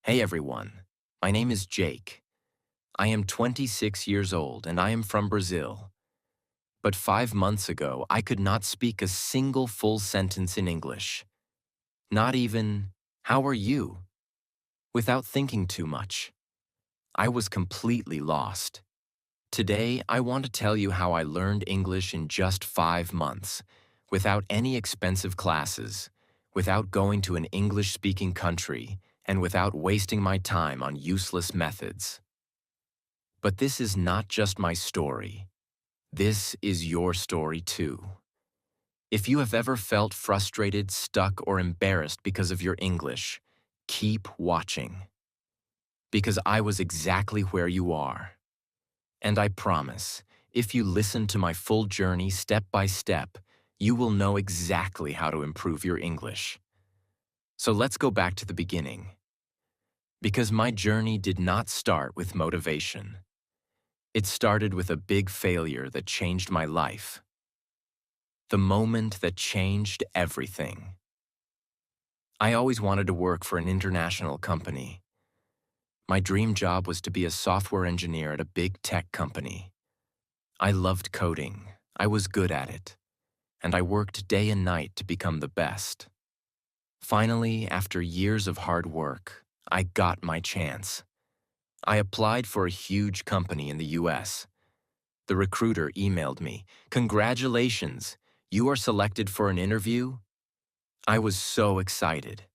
Hey everyone, my name is Jake. I am 26 years old and I am from Brazil. But 5 months ago, I could not speak a single full sentence in English. Not even, how are you? Without thinking too much. I was completely lost. Today, I want to tell you how I learned English in just 5 months, without any expensive classes, without going to an English-speaking country, and without wasting my time on useless methods. But this is not just my story. This is your story too. If you have ever felt frustrated, stuck, or embarrassed because of your English, keep watching. Because I was exactly where you are. And I promise, if you listen to my full journey step by step, you will know exactly how to improve your English. So let's go back to the beginning. Because my journey did not start with motivation. It started with a big failure that changed my life. The moment that changed everything. I always wanted to work for an international company. My dream job was to be a software engineer at a big tech company. I loved coding, I was good at it, and I worked day and night to become the best. Finally, after years of hard work, I got my chance. I applied for a huge company in the US. The recruiter emailed me, "Congratulations, you are selected for an interview?" I was so excited.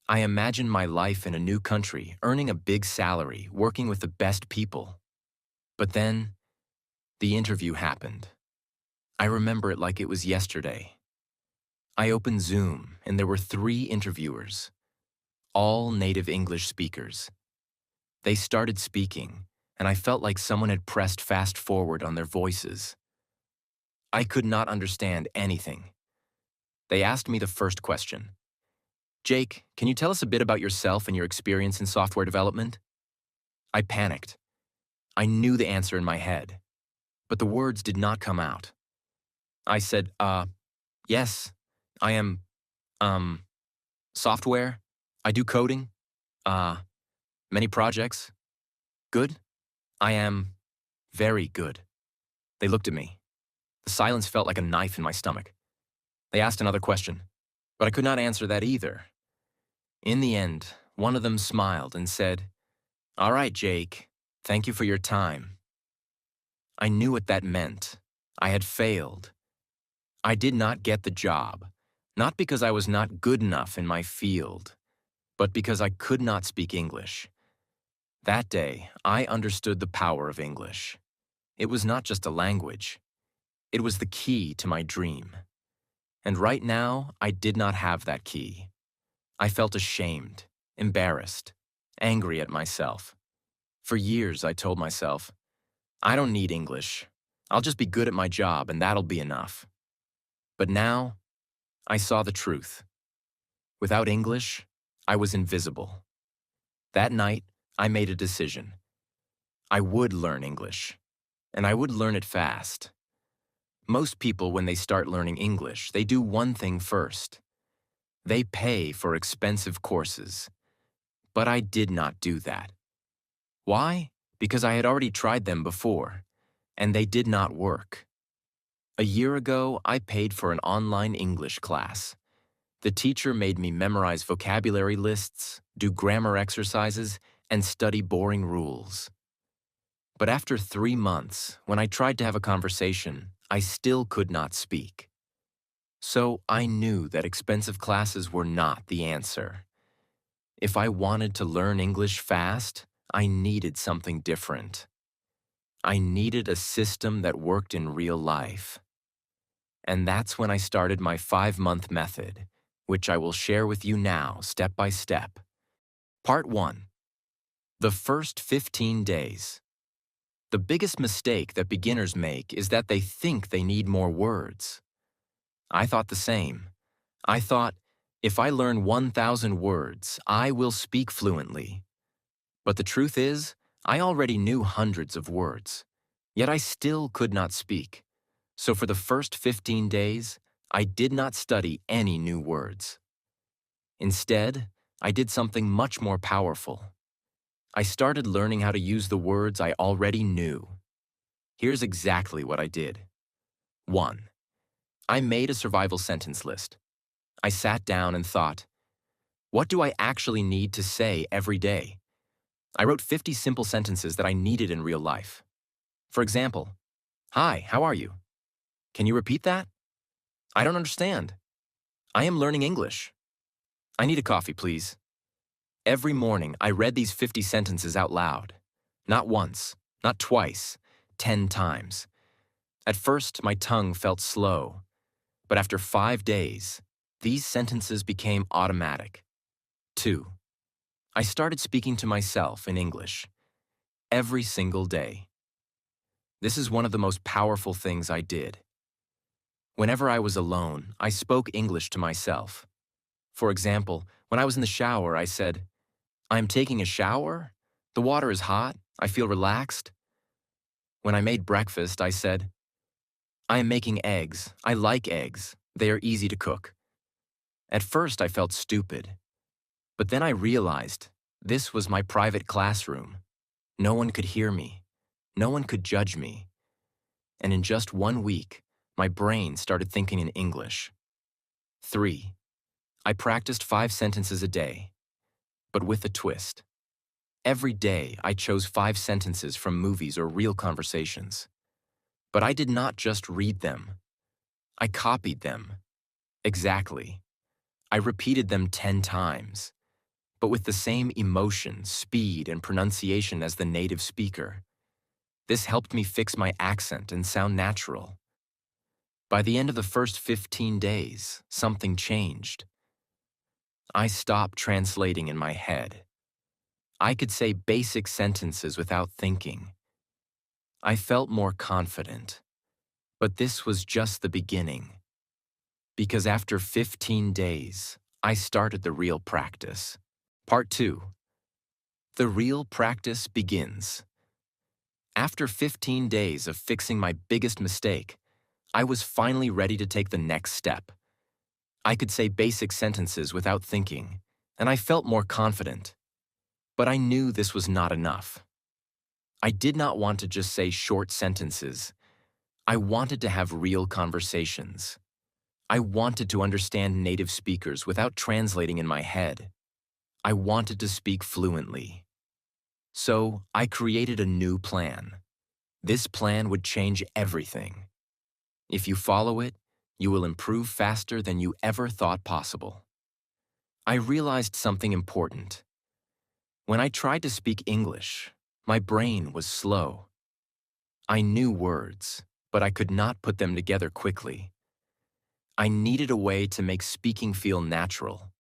I imagined my life in a new country, earning a big salary, working with the best people. But then, the interview happened. I remember it like it was yesterday. I opened Zoom, and there were 3 interviewers, all native English speakers. They started speaking, and I felt like someone had pressed fast forward on their voices. I could not understand anything. They asked me the first question. "Jake, can you tell us a bit about yourself and your experience in software development?" I panicked. I knew the answer in my head, but the words did not come out. I said, yes, I am, um, software. I do coding. Uh, Many projects. Good. I am very good. They looked at me. The silence felt like a knife in my stomach. They asked another question, but I could not answer that either. In the end, one of them smiled and said, "All right, Jake, thank you for your time." I knew what that meant. I had failed. I did not get the job, not because I was not good enough in my field, but because I could not speak English. That day, I understood the power of English. It was not just a language. It was the key to my dream. And right now, I did not have that key. I felt ashamed, embarrassed, angry at myself. For years, I told myself, I don't need English. I'll just be good at my job and that'll be enough. But now, I saw the truth. Without English, I was invisible. That night, I made a decision. I would learn English, and I would learn it fast. Most people, when they start learning English, they do one thing first. They pay for expensive courses. But I did not do that. Why? Because I had already tried them before, and they did not work. A year ago, I paid for an online English class. The teacher made me memorize vocabulary lists, do grammar exercises, and study boring rules. But after 3 months, when I tried to have a conversation, I still could not speak. So I knew that expensive classes were not the answer. If I wanted to learn English fast, I needed something different. I needed a system that worked in real life. And that's when I started my 5-month method, which I will share with you now, step by step. Part 1. The first 15 days. The biggest mistake that beginners make is that they think they need more words. I thought the same. I thought, if I learn 1,000 words, I will speak fluently. But the truth is, I already knew hundreds of words, yet I still could not speak. So for the first 15 days, I did not study any new words. Instead, I did something much more powerful. I started learning how to use the words I already knew. Here's exactly what I did. 1. I made a survival sentence list. I sat down and thought, what do I actually need to say every day? I wrote 50 simple sentences that I needed in real life. For example, hi, how are you? Can you repeat that? I don't understand. I am learning English. I need a coffee, please. Every morning, I read these 50 sentences out loud. Not once, not twice, 10 times. At first, my tongue felt slow, but after 5 days, these sentences became automatic. 2. I started speaking to myself in English every single day. This is one of the most powerful things I did. Whenever I was alone, I spoke English to myself. For example, when I was in the shower, I said, I'm taking a shower. The water is hot. I feel relaxed. When I made breakfast, I said, I am making eggs. I like eggs. They are easy to cook. At first, I felt stupid. But then I realized this was my private classroom. No one could hear me. No one could judge me. And in just 1 week, my brain started thinking in English. 3. I practiced 5 sentences a day, but with a twist. Every day, I chose 5 sentences from movies or real conversations. But I did not just read them. I copied them. Exactly. I repeated them 10 times, but with the same emotion, speed, and pronunciation as the native speaker. This helped me fix my accent and sound natural. By the end of the first 15 days, something changed. I stopped translating in my head. I could say basic sentences without thinking. I felt more confident. But this was just the beginning. Because after 15 days, I started the real practice. Part 2. The real practice begins. After 15 days of fixing my biggest mistake, I was finally ready to take the next step. I could say basic sentences without thinking, and I felt more confident. But I knew this was not enough. I did not want to just say short sentences. I wanted to have real conversations. I wanted to understand native speakers without translating in my head. I wanted to speak fluently. So I created a new plan. This plan would change everything. If you follow it, you will improve faster than you ever thought possible. I realized something important. When I tried to speak English, my brain was slow. I knew words, but I could not put them together quickly. I needed a way to make speaking feel natural.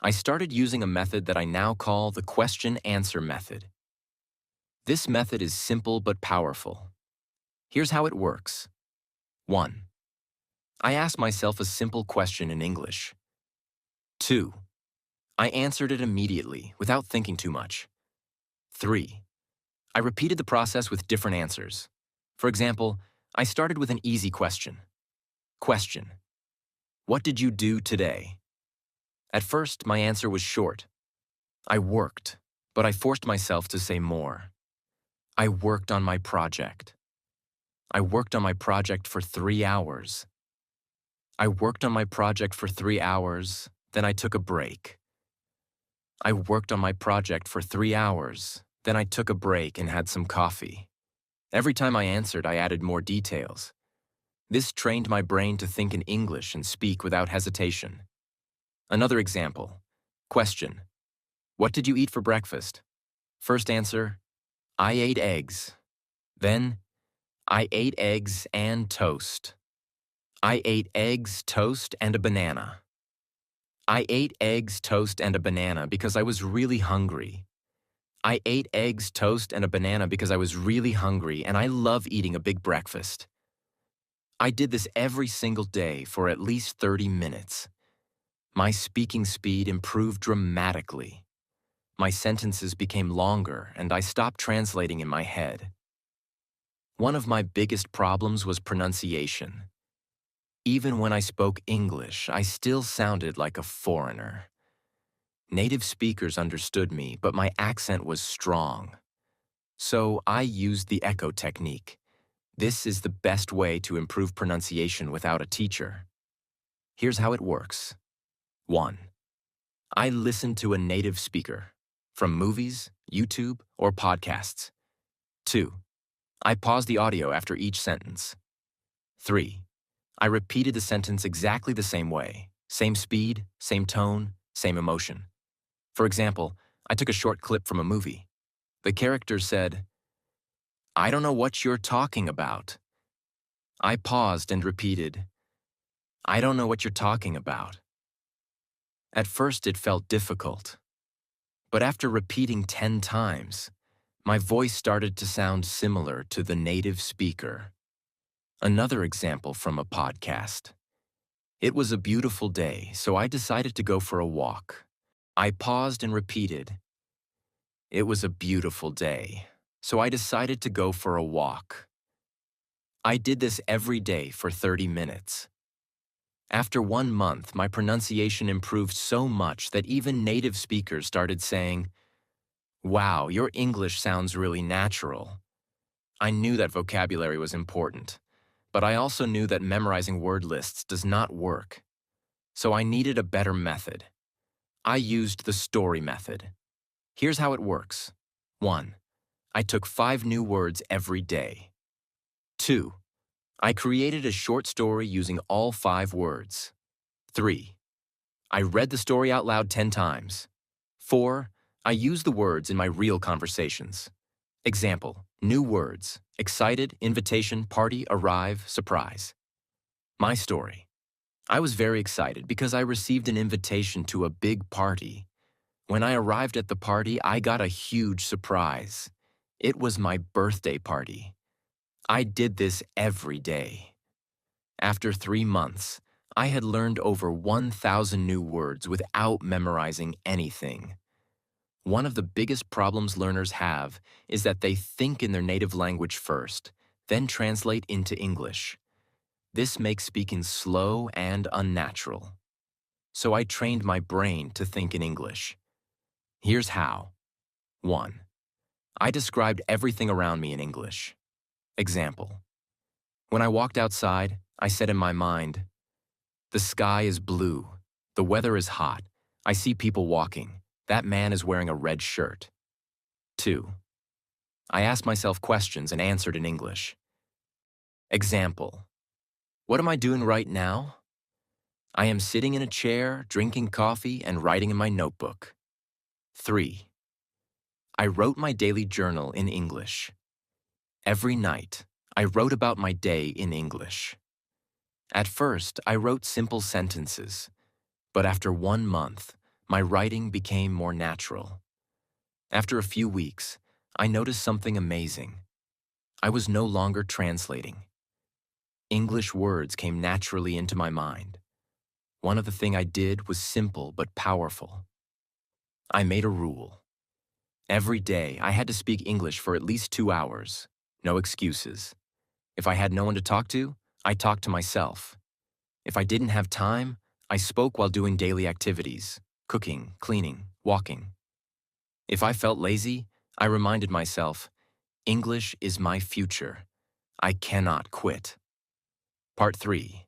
I started using a method that I now call the question-answer method. This method is simple but powerful. Here's how it works. 1. I asked myself a simple question in English. 2. I answered it immediately, without thinking too much. 3. I repeated the process with different answers. For example, I started with an easy question. Question: what did you do today? At first, my answer was short. I worked, but I forced myself to say more. I worked on my project. I worked on my project for 3 hours. I worked on my project for 3 hours, then I took a break. I worked on my project for 3 hours, then I took a break and had some coffee. Every time I answered, I added more details. This trained my brain to think in English and speak without hesitation. Another example. Question: what did you eat for breakfast? First answer: I ate eggs. Then, I ate eggs and toast. I ate eggs, toast, and a banana. I ate eggs, toast, and a banana because I was really hungry. I ate eggs, toast, and a banana because I was really hungry, and I love eating a big breakfast. I did this every single day for at least 30 minutes. My speaking speed improved dramatically. My sentences became longer, and I stopped translating in my head. One of my biggest problems was pronunciation. Even when I spoke English, I still sounded like a foreigner. Native speakers understood me, but my accent was strong. So I used the echo technique. This is the best way to improve pronunciation without a teacher. Here's how it works. 1. I listen to a native speaker, from movies, YouTube, or podcasts. 2. I pause the audio after each sentence. 3. I repeated the sentence exactly the same way, same speed, same tone, same emotion. For example, I took a short clip from a movie. The character said, "I don't know what you're talking about." I paused and repeated, "I don't know what you're talking about." At first it felt difficult, but after repeating 10 times, my voice started to sound similar to the native speaker. Another example from a podcast. It was a beautiful day, so I decided to go for a walk. I paused and repeated, "It was a beautiful day, so I decided to go for a walk." I did this every day for 30 minutes. After 1 month, my pronunciation improved so much that even native speakers started saying, "Wow, your English sounds really natural." I knew that vocabulary was important, but I also knew that memorizing word lists does not work. So I needed a better method. I used the story method. Here's how it works. 1. I took 5 new words every day. 2. I created a short story using all 5 words. 3. I read the story out loud 10 times. 4. I used the words in my real conversations. Example, new words: excited, invitation, party, arrive, surprise. My story. I was very excited because I received an invitation to a big party. When I arrived at the party, I got a huge surprise. It was my birthday party. I did this every day. After 3 months, I had learned over 1,000 new words without memorizing anything. One of the biggest problems learners have is that they think in their native language first, then translate into English. This makes speaking slow and unnatural. So I trained my brain to think in English. Here's how. 1. I described everything around me in English. Example. When I walked outside, I said in my mind, "The sky is blue. The weather is hot. I see people walking. That man is wearing a red shirt." 2. I asked myself questions and answered in English. Example. What am I doing right now? I am sitting in a chair, drinking coffee, and writing in my notebook. 3. I wrote my daily journal in English. Every night, I wrote about my day in English. At first, I wrote simple sentences, but after 1 month, my writing became more natural. After a few weeks, I noticed something amazing. I was no longer translating. English words came naturally into my mind. One of the things I did was simple but powerful. I made a rule. Every day, I had to speak English for at least 2 hours. No excuses. If I had no one to talk to, I talked to myself. If I didn't have time, I spoke while doing daily activities: cooking, cleaning, walking. If I felt lazy, I reminded myself, English is my future. I cannot quit. Part 3.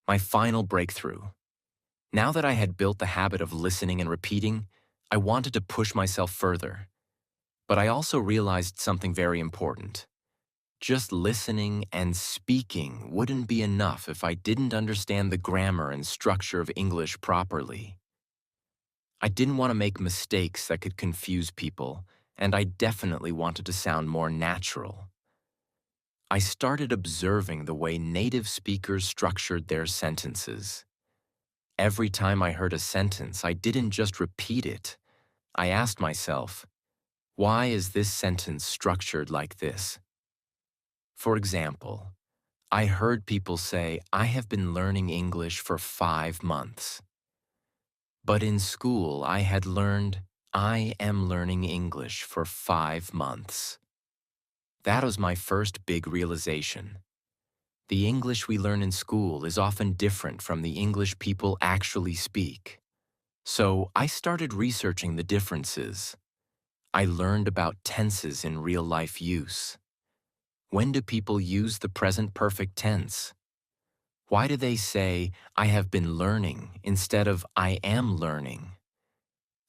My final breakthrough. Now that I had built the habit of listening and repeating, I wanted to push myself further. But I also realized something very important. Just listening and speaking wouldn't be enough if I didn't understand the grammar and structure of English properly. I didn't want to make mistakes that could confuse people, and I definitely wanted to sound more natural. I started observing the way native speakers structured their sentences. Every time I heard a sentence, I didn't just repeat it. I asked myself, why is this sentence structured like this? For example, I heard people say, "I have been learning English for 5 months." But in school, I had learned, "I am learning English for 5 months." That was my first big realization. The English we learn in school is often different from the English people actually speak. So I started researching the differences. I learned about tenses in real-life use. When do people use the present perfect tense? Why do they say, I have been learning instead of I am learning?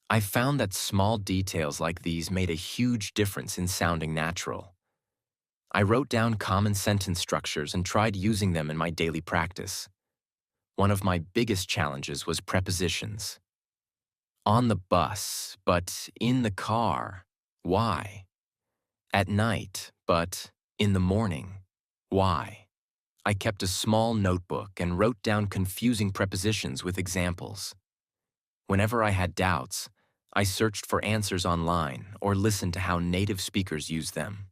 I found that small details like these made a huge difference in sounding natural. I wrote down common sentence structures and tried using them in my daily practice. One of my biggest challenges was prepositions. On the bus, but in the car. Why? At night, but in the morning. Why? I kept a small notebook and wrote down confusing prepositions with examples. Whenever I had doubts, I searched for answers online or listened to how native speakers use them.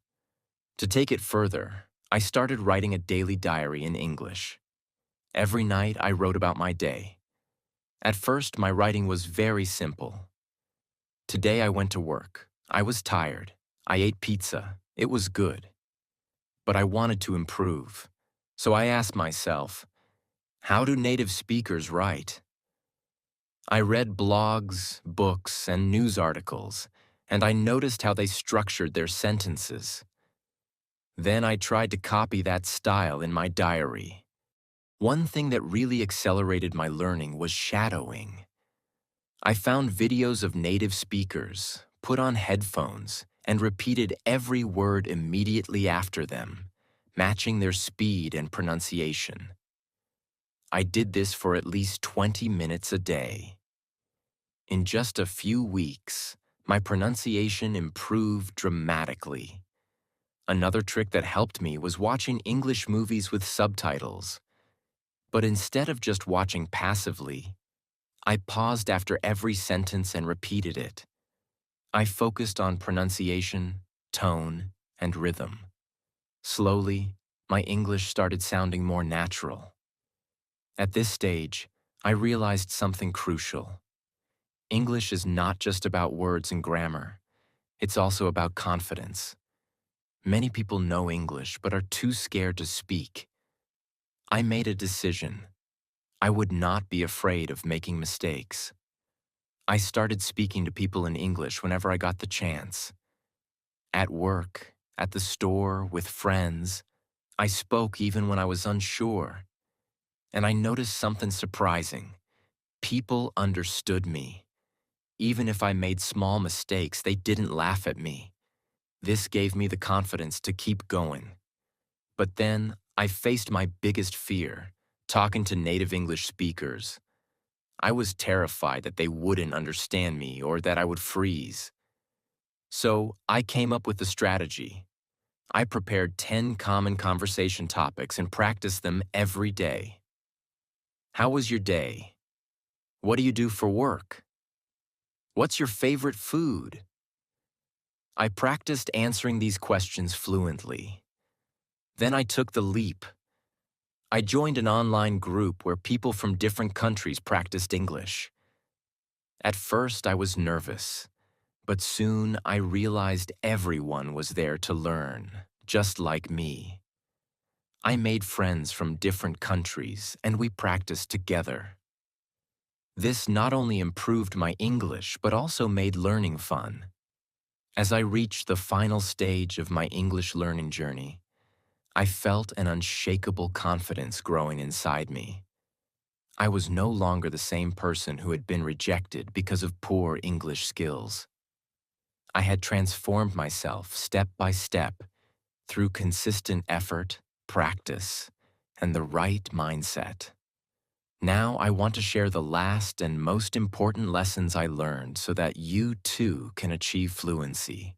To take it further, I started writing a daily diary in English. Every night I wrote about my day. At first, my writing was very simple. Today I went to work. I was tired. I ate pizza. It was good. But I wanted to improve. So I asked myself, how do native speakers write? I read blogs, books, and news articles, and I noticed how they structured their sentences. Then I tried to copy that style in my diary. One thing that really accelerated my learning was shadowing. I found videos of native speakers, put on headphones, and repeated every word immediately after them, matching their speed and pronunciation. I did this for at least 20 minutes a day. In just a few weeks, my pronunciation improved dramatically. Another trick that helped me was watching English movies with subtitles. But instead of just watching passively, I paused after every sentence and repeated it. I focused on pronunciation, tone, and rhythm. Slowly, my English started sounding more natural. At this stage, I realized something crucial. English is not just about words and grammar. It's also about confidence. Many people know English but are too scared to speak. I made a decision. I would not be afraid of making mistakes. I started speaking to people in English whenever I got the chance. At work, at the store, with friends, I spoke even when I was unsure. And I noticed something surprising. People understood me. Even if I made small mistakes, they didn't laugh at me. This gave me the confidence to keep going. But then, I faced my biggest fear, talking to native English speakers. I was terrified that they wouldn't understand me or that I would freeze. So, I came up with a strategy. I prepared 10 common conversation topics and practiced them every day. How was your day? What do you do for work? What's your favorite food? I practiced answering these questions fluently. Then I took the leap. I joined an online group where people from different countries practiced English. At first, I was nervous, but soon I realized everyone was there to learn, just like me. I made friends from different countries, and we practiced together. This not only improved my English, but also made learning fun. As I reached the final stage of my English learning journey, I felt an unshakable confidence growing inside me. I was no longer the same person who had been rejected because of poor English skills. I had transformed myself step by step through consistent effort, practice, and the right mindset. Now I want to share the last and most important lessons I learned so that you too can achieve fluency.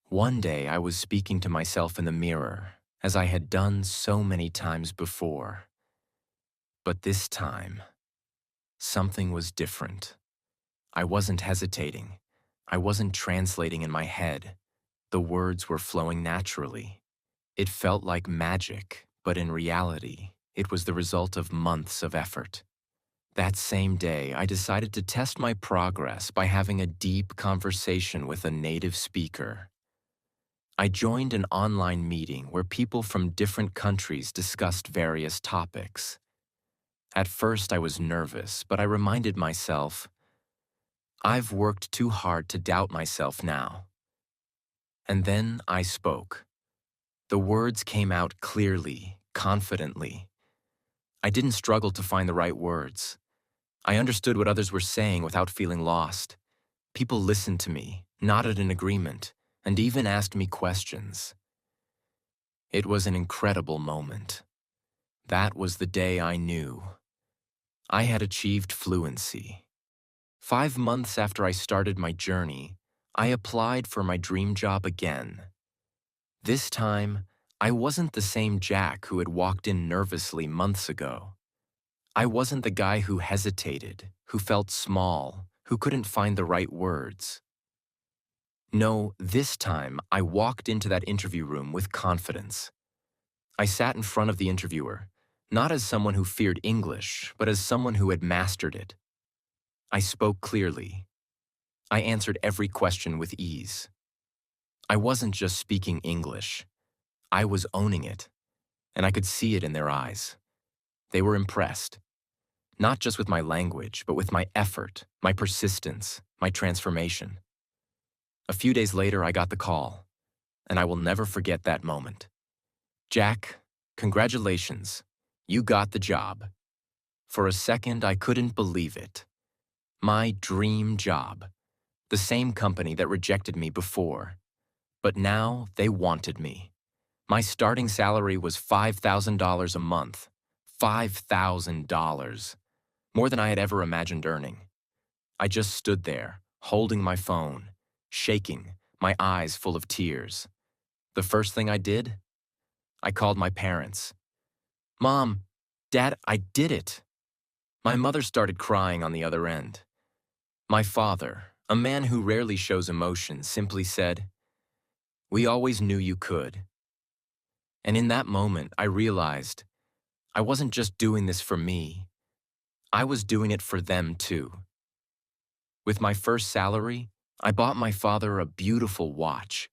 One day I was speaking to myself in the mirror, as I had done so many times before. But this time, something was different. I wasn't hesitating. I wasn't translating in my head. The words were flowing naturally. It felt like magic, but in reality, it was the result of months of effort. That same day, I decided to test my progress by having a deep conversation with a native speaker. I joined an online meeting where people from different countries discussed various topics. At first, I was nervous, but I reminded myself, I've worked too hard to doubt myself now. And then I spoke. The words came out clearly, confidently. I didn't struggle to find the right words. I understood what others were saying without feeling lost. People listened to me, nodded in agreement, and even asked me questions. It was an incredible moment. That was the day I knew I had achieved fluency. 5 months after I started my journey, I applied for my dream job again. This time, I wasn't the same Jack who had walked in nervously months ago. I wasn't the guy who hesitated, who felt small, who couldn't find the right words. No, this time I walked into that interview room with confidence. I sat in front of the interviewer, not as someone who feared English, but as someone who had mastered it. I spoke clearly. I answered every question with ease. I wasn't just speaking English. I was owning it, and I could see it in their eyes. They were impressed, not just with my language, but with my effort, my persistence, my transformation. A few days later, I got the call, and I will never forget that moment. Jack, congratulations. You got the job. For a second, I couldn't believe it. My dream job. The same company that rejected me before. But now they wanted me. My starting salary was $5,000 a month. $5,000. More than I had ever imagined earning. I just stood there, holding my phone, shaking, my eyes full of tears. The first thing I did? I called my parents. Mom, Dad, I did it. My mother started crying on the other end. My father, a man who rarely shows emotion, simply said, "We always knew you could." And in that moment, I realized I wasn't just doing this for me. I was doing it for them too. With my first salary, I bought my father a beautiful watch,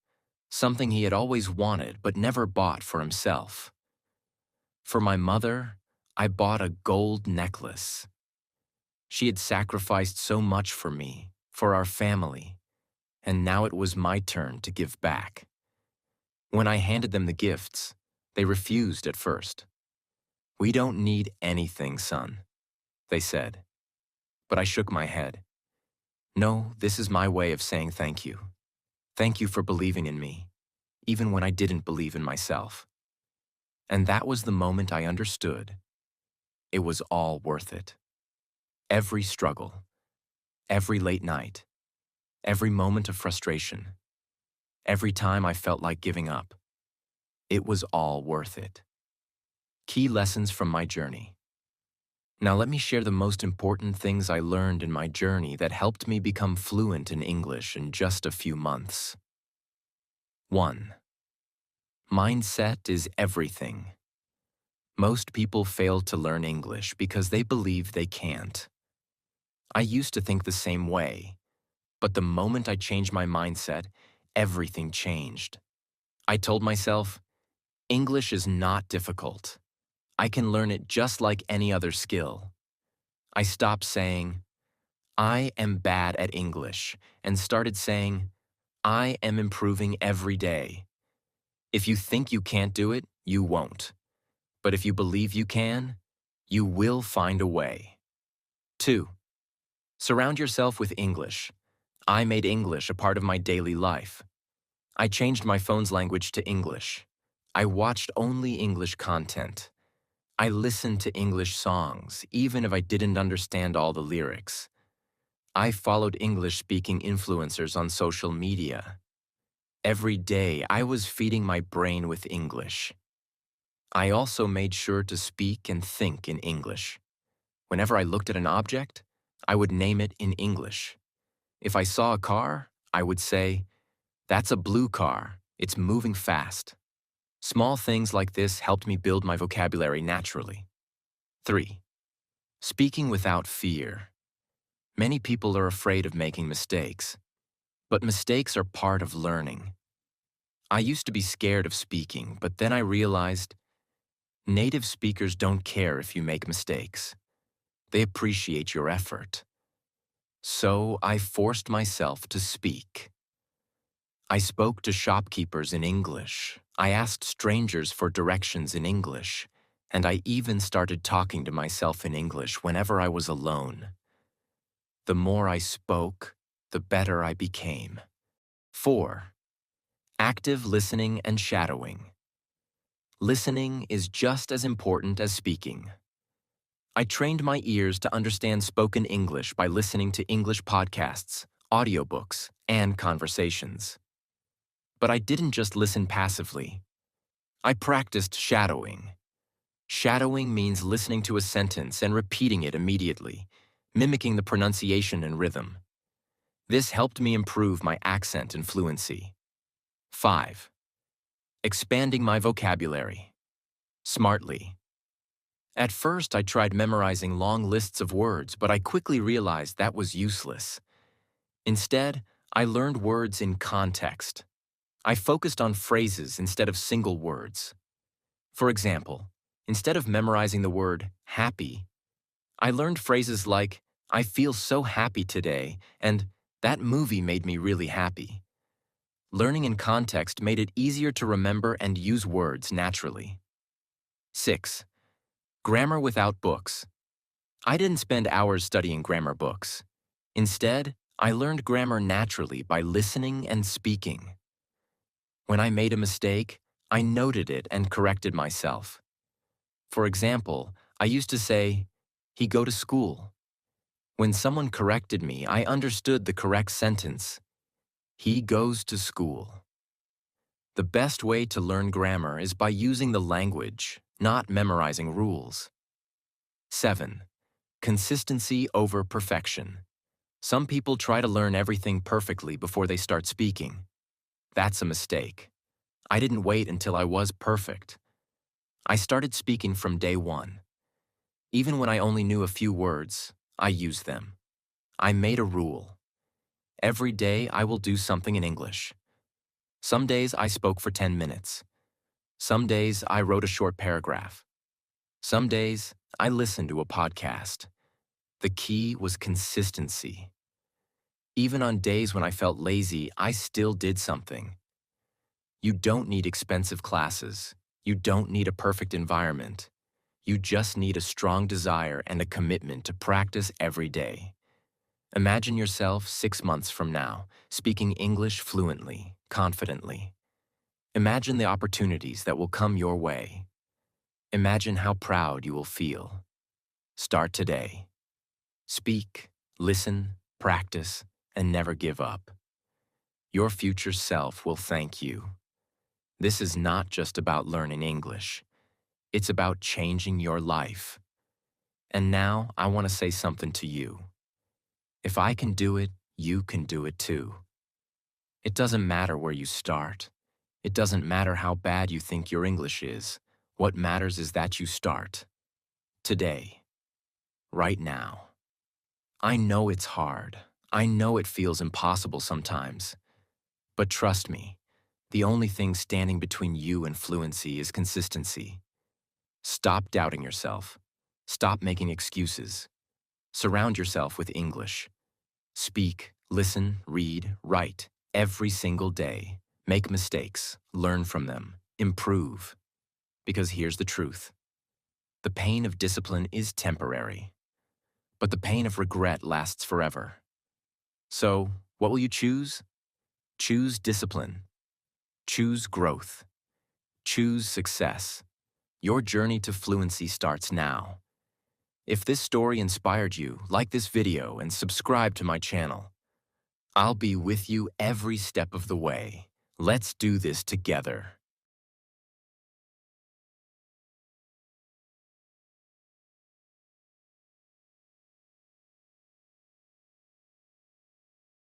something he had always wanted but never bought for himself. For my mother, I bought a gold necklace. She had sacrificed so much for me, for our family, and now it was my turn to give back. When I handed them the gifts, they refused at first. "We don't need anything, son," they said. But I shook my head. "No, this is my way of saying thank you. Thank you for believing in me, even when I didn't believe in myself." And that was the moment I understood. It was all worth it. Every struggle, every late night, every moment of frustration, every time I felt like giving up. It was all worth it. Key lessons from my journey. Now let me share the most important things I learned in my journey that helped me become fluent in English in just a few months. 1. Mindset is everything. Most people fail to learn English because they believe they can't. I used to think the same way, but the moment I changed my mindset, everything changed. I told myself, English is not difficult. I can learn it just like any other skill. I stopped saying, "I am bad at English," and started saying, "I am improving every day." If you think you can't do it, you won't. But if you believe you can, you will find a way. 2. Surround yourself with English. I made English a part of my daily life. I changed my phone's language to English. I watched only English content. I listened to English songs, even if I didn't understand all the lyrics. I followed English-speaking influencers on social media. Every day, I was feeding my brain with English. I also made sure to speak and think in English. Whenever I looked at an object, I would name it in English. If I saw a car, I would say, "That's a blue car. It's moving fast." Small things like this helped me build my vocabulary naturally. 3. Speaking without fear. Many people are afraid of making mistakes, but mistakes are part of learning. I used to be scared of speaking, but then I realized native speakers don't care if you make mistakes. They appreciate your effort. So I forced myself to speak. I spoke to shopkeepers in English. I asked strangers for directions in English. And I even started talking to myself in English whenever I was alone. The more I spoke, the better I became. 4. Active listening and shadowing. Listening is just as important as speaking. I trained my ears to understand spoken English by listening to English podcasts, audiobooks, and conversations. But I didn't just listen passively. I practiced shadowing. Shadowing means listening to a sentence and repeating it immediately, mimicking the pronunciation and rhythm. This helped me improve my accent and fluency. 5. Expanding my vocabulary. Smartly. At first, I tried memorizing long lists of words, but I quickly realized that was useless. Instead, I learned words in context. I focused on phrases instead of single words. For example, instead of memorizing the word happy, I learned phrases like, I feel so happy today, and that movie made me really happy. Learning in context made it easier to remember and use words naturally. 6. Grammar without books. I didn't spend hours studying grammar books. Instead, I learned grammar naturally by listening and speaking. When I made a mistake, I noted it and corrected myself. For example, I used to say, he go to school. When someone corrected me, I understood the correct sentence. He goes to school. The best way to learn grammar is by using the language, not memorizing rules. 7. Consistency over perfection. Some people try to learn everything perfectly before they start speaking. That's a mistake. I didn't wait until I was perfect. I started speaking from day one. Even when I only knew a few words, I used them. I made a rule. Every day I will do something in English. Some days I spoke for 10 minutes. Some days I wrote a short paragraph. Some days I listened to a podcast. The key was consistency. Even on days when I felt lazy, I still did something. You don't need expensive classes. You don't need a perfect environment. You just need a strong desire and a commitment to practice every day. Imagine yourself 6 months from now, speaking English fluently, confidently. Imagine the opportunities that will come your way. Imagine how proud you will feel. Start today. Speak, listen, practice, and never give up. Your future self will thank you. This is not just about learning English. It's about changing your life. And now I want to say something to you. If I can do it, you can do it too. It doesn't matter where you start. It doesn't matter how bad you think your English is. What matters is that you start. Today. Right now. I know it's hard. I know it feels impossible sometimes. But trust me, the only thing standing between you and fluency is consistency. Stop doubting yourself. Stop making excuses. Surround yourself with English. Speak, listen, read, write, every single day. Make mistakes, learn from them, improve. Because here's the truth. The pain of discipline is temporary, but the pain of regret lasts forever. So, what will you choose? Choose discipline. Choose growth. Choose success. Your journey to fluency starts now. If this story inspired you, like this video and subscribe to my channel. I'll be with you every step of the way. Let's do this together.